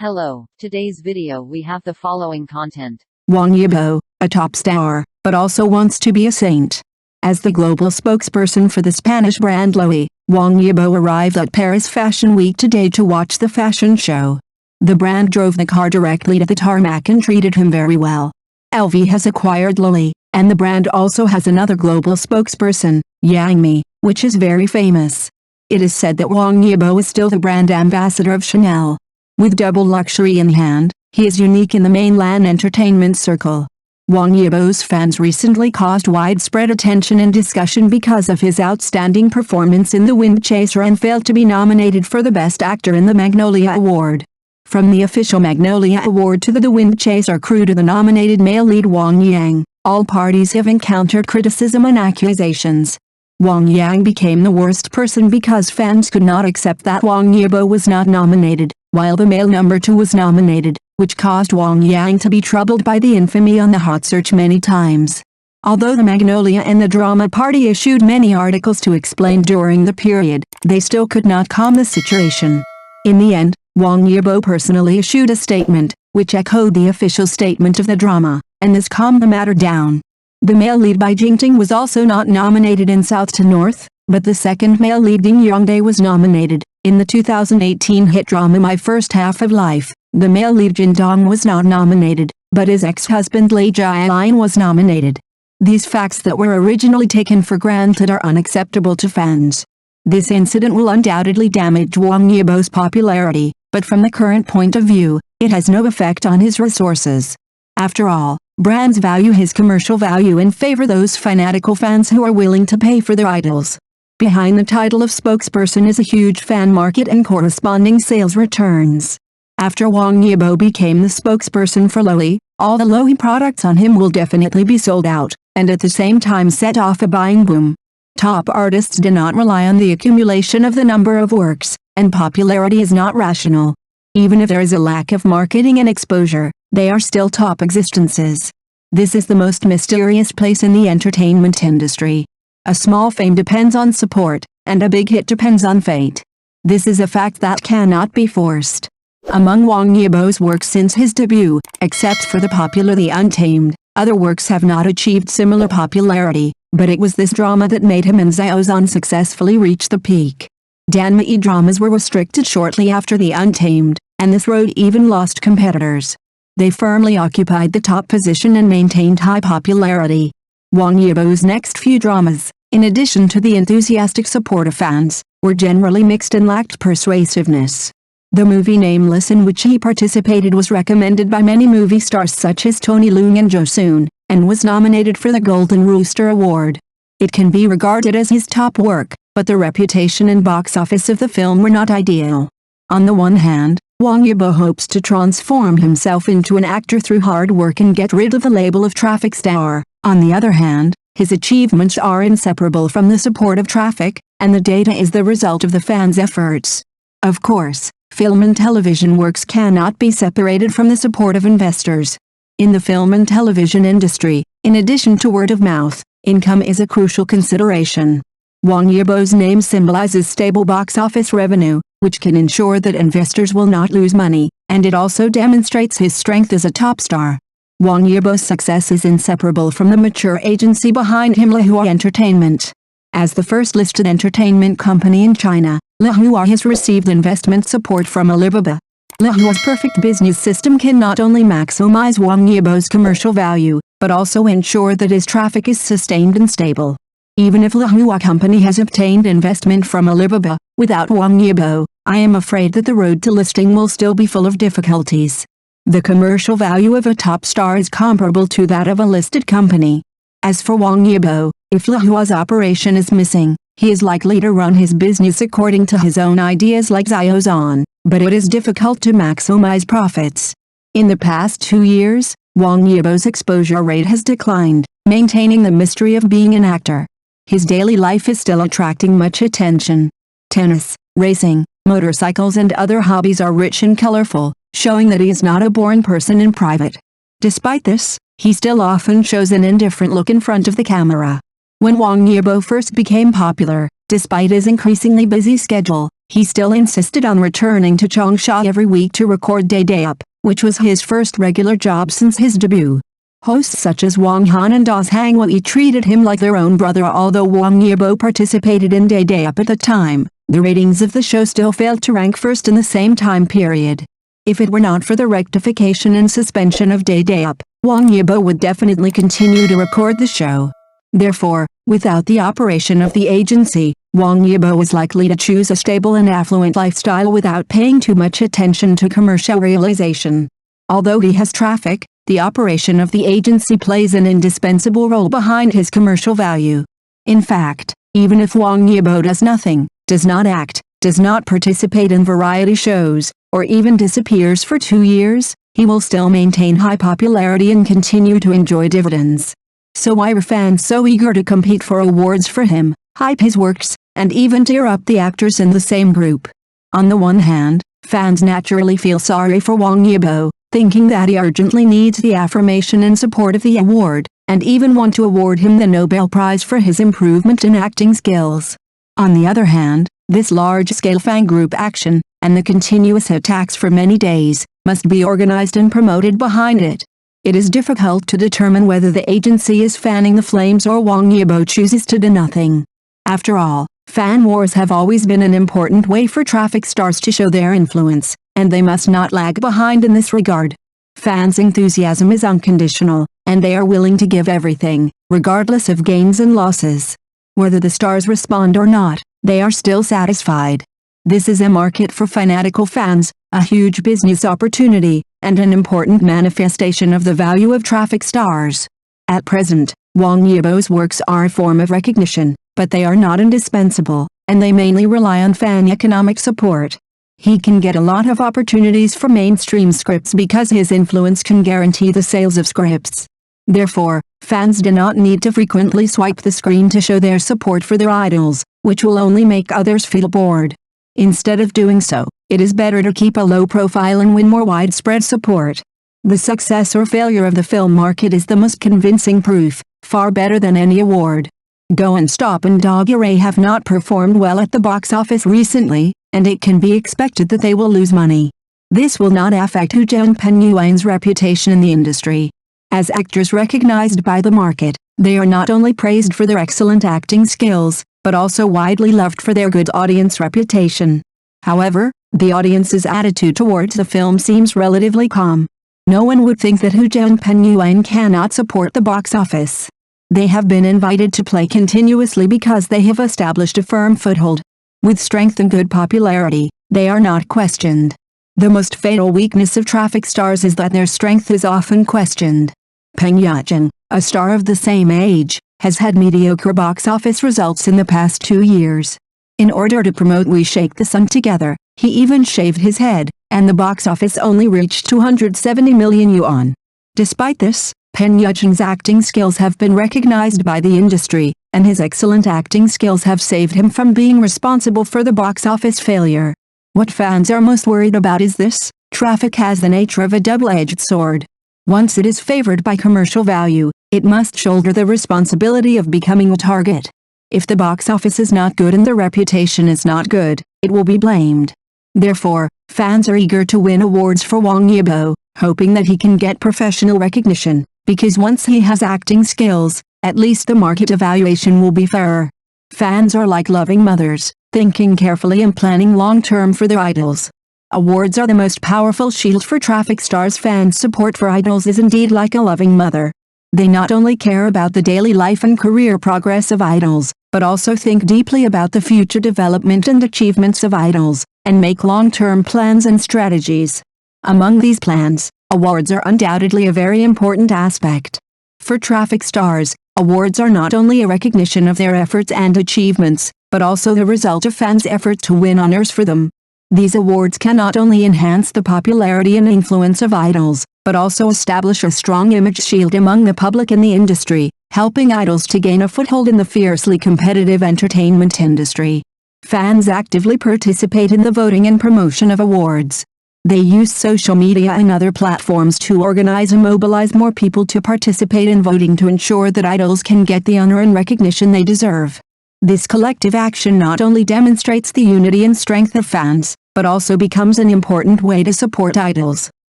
Hello, today's video we have the following content. Wang Yibo, a top star, but also wants to be a saint. As the global spokesperson for the Spanish brand Loewe, Wang Yibo arrived at Paris Fashion Week today to watch the fashion show. The brand drove the car directly to the tarmac and treated him very well. LV has acquired Loewe, and the brand also has another global spokesperson, Yang Mi, which is very famous. It is said that Wang Yibo is still the brand ambassador of Chanel. With double luxury in hand, he is unique in the mainland entertainment circle. Wang Yibo's fans recently caused widespread attention and discussion because of his outstanding performance in The Wind Chaser and failed to be nominated for the Best Actor in the Magnolia Award. From the official Magnolia Award to the Wind Chaser crew to the nominated male lead Wang Yang, all parties have encountered criticism and accusations. Wang Yang became the worst person because fans could not accept that Wang Yibo was not nominated, while the male number 2 was nominated, which caused Wang Yang to be troubled by the infamy on the hot search many times. Although the Magnolia and the Drama Party issued many articles to explain during the period, they still could not calm the situation. In the end, Wang Yibo personally issued a statement, which echoed the official statement of the drama, and this calmed the matter down. The male lead Bai Jingting was also not nominated in South to North, but the second male lead Ding Yongdae was nominated. In the 2018 hit drama My First Half of Life, the male lead Jin Dong was not nominated, but his ex-husband Lei Jialin was nominated. These facts that were originally taken for granted are unacceptable to fans. This incident will undoubtedly damage Wang Yibo's popularity, but from the current point of view, it has no effect on his resources. After all, brands value his commercial value and favor those fanatical fans who are willing to pay for their idols. Behind the title of spokesperson is a huge fan market and corresponding sales returns. After Wang Yibo became the spokesperson for Loewe, all the Loewe products on him will definitely be sold out, and at the same time set off a buying boom. Top artists do not rely on the accumulation of the number of works, and popularity is not rational. Even if there is a lack of marketing and exposure, they are still top existences. This is the most mysterious place in the entertainment industry. A small fame depends on support, and a big hit depends on fate. This is a fact that cannot be forced. Among Wang Yibo's works since his debut, except for the popular The Untamed, other works have not achieved similar popularity, but it was this drama that made him and Xiao Zhan successfully reach the peak. Danmei dramas were restricted shortly after The Untamed, and this road even lost competitors. They firmly occupied the top position and maintained high popularity. Wang Yibo's next few dramas, in addition to the enthusiastic support of fans, were generally mixed and lacked persuasiveness. The movie Nameless in which he participated was recommended by many movie stars such as Tony Leung and Jo Soon, and was nominated for the Golden Rooster Award. It can be regarded as his top work, but the reputation and box office of the film were not ideal. On the one hand, Wang Yibo hopes to transform himself into an actor through hard work and get rid of the label of traffic star. On the other hand, his achievements are inseparable from the support of traffic, and the data is the result of the fans' efforts. Of course, film and television works cannot be separated from the support of investors. In the film and television industry, in addition to word of mouth, income is a crucial consideration. Wang Yibo's name symbolizes stable box office revenue, which can ensure that investors will not lose money, and it also demonstrates his strength as a top star. Wang Yibo's success is inseparable from the mature agency behind him, Loewe Entertainment. As the first listed entertainment company in China, Loewe has received investment support from Alibaba. Loewe's perfect business system can not only maximize Wang Yibo's commercial value, but also ensure that his traffic is sustained and stable. Even if Loewe company has obtained investment from Alibaba, without Wang Yibo, I am afraid that the road to listing will still be full of difficulties. The commercial value of a top star is comparable to that of a listed company. As for Wang Yibo, if Loewe's operation is missing, he is likely to run his business according to his own ideas like Xiao Zhan, but it is difficult to maximize profits. In the past 2 years, Wang Yibo's exposure rate has declined, maintaining the mystery of being an actor. His daily life is still attracting much attention. Tennis, racing, motorcycles and other hobbies are rich and colorful, showing that he is not a boring person in private. Despite this, he still often shows an indifferent look in front of the camera. When Wang Yibo first became popular, Despite his increasingly busy schedule, he still insisted on returning to Changsha every week to record Day Up, which was his first regular job since his debut. Hosts such as Wang Han and Zhang Wei treated him like their own brother. Although Wang Yibo participated in Day Up at the time, the ratings of the show still failed to rank first in the same time period. If it were not for the rectification and suspension of Day Up, Wang Yibo would definitely continue to record the show. Therefore, without the operation of the agency, Wang Yibo was likely to choose a stable and affluent lifestyle without paying too much attention to commercial realization. Although he has traffic, the operation of the agency plays an indispensable role behind his commercial value. In fact, even if Wang Yibo does nothing, does not act, does not participate in variety shows, or even disappears for 2 years, he will still maintain high popularity and continue to enjoy dividends. So why are fans so eager to compete for awards for him, hype his works, and even tear up the actors in the same group? On the one hand, fans naturally feel sorry for Wang Yibo, thinking that he urgently needs the affirmation and support of the award, and even want to award him the Nobel Prize for his improvement in acting skills. On the other hand, this large-scale fan group action, and the continuous attacks for many days, must be organized and promoted behind it. It is difficult to determine whether the agency is fanning the flames or Wang Yibo chooses to do nothing. After all, fan wars have always been an important way for traffic stars to show their influence, and they must not lag behind in this regard. Fans' enthusiasm is unconditional, and they are willing to give everything, regardless of gains and losses. Whether the stars respond or not, they are still satisfied. This is a market for fanatical fans, a huge business opportunity, and an important manifestation of the value of traffic stars. At present, Wang Yibo's works are a form of recognition, but they are not indispensable, and they mainly rely on fan economic support. He can get a lot of opportunities for mainstream scripts because his influence can guarantee the sales of scripts. Therefore, fans do not need to frequently swipe the screen to show their support for their idols, which will only make others feel bored. Instead of doing so, it is better to keep a low profile and win more widespread support. The success or failure of the film market is the most convincing proof, far better than any award. Go and Stop and Doggerei have not performed well at the box office recently, and it can be expected that they will lose money. This will not affect Hu Zhengpenyuan's reputation in the industry. As actors recognized by the market, they are not only praised for their excellent acting skills, but also widely loved for their good audience reputation. However, the audience's attitude towards the film seems relatively calm. No one would think that Hu Zhengpenyuan cannot support the box office. They have been invited to play continuously because they have established a firm foothold. With strength and good popularity, they are not questioned. The most fatal weakness of traffic stars is that their strength is often questioned. Peng Yacheng, a star of the same age, has had mediocre box office results in the past 2 years. In order to promote We Shake the Sun Together, he even shaved his head, and the box office only reached 270 million yuan. Despite this, Peng Yacheng's acting skills have been recognized by the industry, and his excellent acting skills have saved him from being responsible for the box office failure. What fans are most worried about is this: traffic has the nature of a double-edged sword. Once it is favored by commercial value, it must shoulder the responsibility of becoming a target. If the box office is not good and the reputation is not good, it will be blamed. Therefore, fans are eager to win awards for Wang Yibo, hoping that he can get professional recognition, because once he has acting skills, at least the market evaluation will be fairer. Fans are like loving mothers, thinking carefully and planning long-term for their idols. Awards are the most powerful shield for traffic stars. Fans' support for idols is indeed like a loving mother. They not only care about the daily life and career progress of idols, but also think deeply about the future development and achievements of idols, and make long-term plans and strategies. Among these plans, awards are undoubtedly a very important aspect. For traffic stars, awards are not only a recognition of their efforts and achievements, but also the result of fans' effort to win honors for them. These awards can not only enhance the popularity and influence of idols, but also establish a strong image shield among the public and the industry, helping idols to gain a foothold in the fiercely competitive entertainment industry. Fans actively participate in the voting and promotion of awards. They use social media and other platforms to organize and mobilize more people to participate in voting to ensure that idols can get the honor and recognition they deserve. This collective action not only demonstrates the unity and strength of fans, but also becomes an important way to support idols.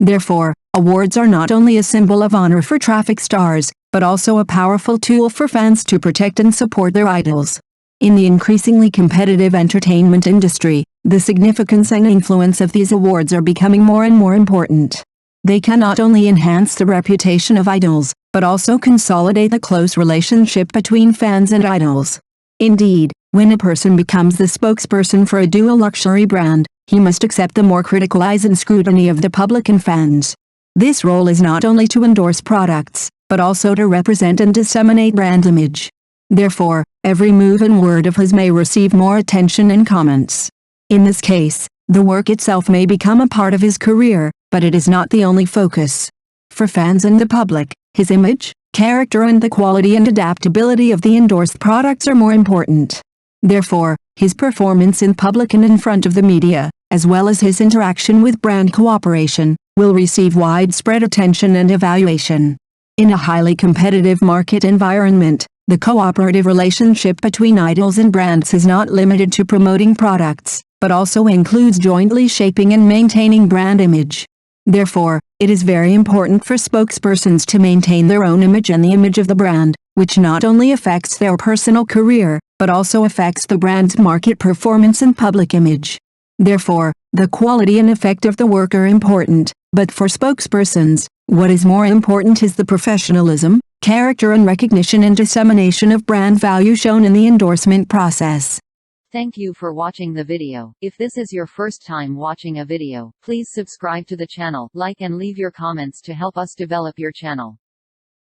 Therefore, awards are not only a symbol of honor for traffic stars, but also a powerful tool for fans to protect and support their idols. In the increasingly competitive entertainment industry, the significance and influence of these awards are becoming more and more important. They can not only enhance the reputation of idols, but also consolidate the close relationship between fans and idols. Indeed, when a person becomes the spokesperson for a dual luxury brand, he must accept the more critical eyes and scrutiny of the public and fans. This role is not only to endorse products, but also to represent and disseminate brand image. Therefore, every move and word of his may receive more attention and comments. In this case, the work itself may become a part of his career, but it is not the only focus. For fans and the public, his image, character and the quality and adaptability of the endorsed products are more important. Therefore, his performance in public and in front of the media, as well as his interaction with brand cooperation, will receive widespread attention and evaluation. In a highly competitive market environment, the cooperative relationship between idols and brands is not limited to promoting products, but also includes jointly shaping and maintaining brand image. Therefore, it is very important for spokespersons to maintain their own image and the image of the brand, which not only affects their personal career, but also affects the brand's market performance and public image. Therefore, the quality and effect of the work are important, but for spokespersons, what is more important is the professionalism, character and recognition and dissemination of brand value shown in the endorsement process. Thank you for watching the video. If this is your first time watching a video, please subscribe to the channel, like and leave your comments to help us develop your channel.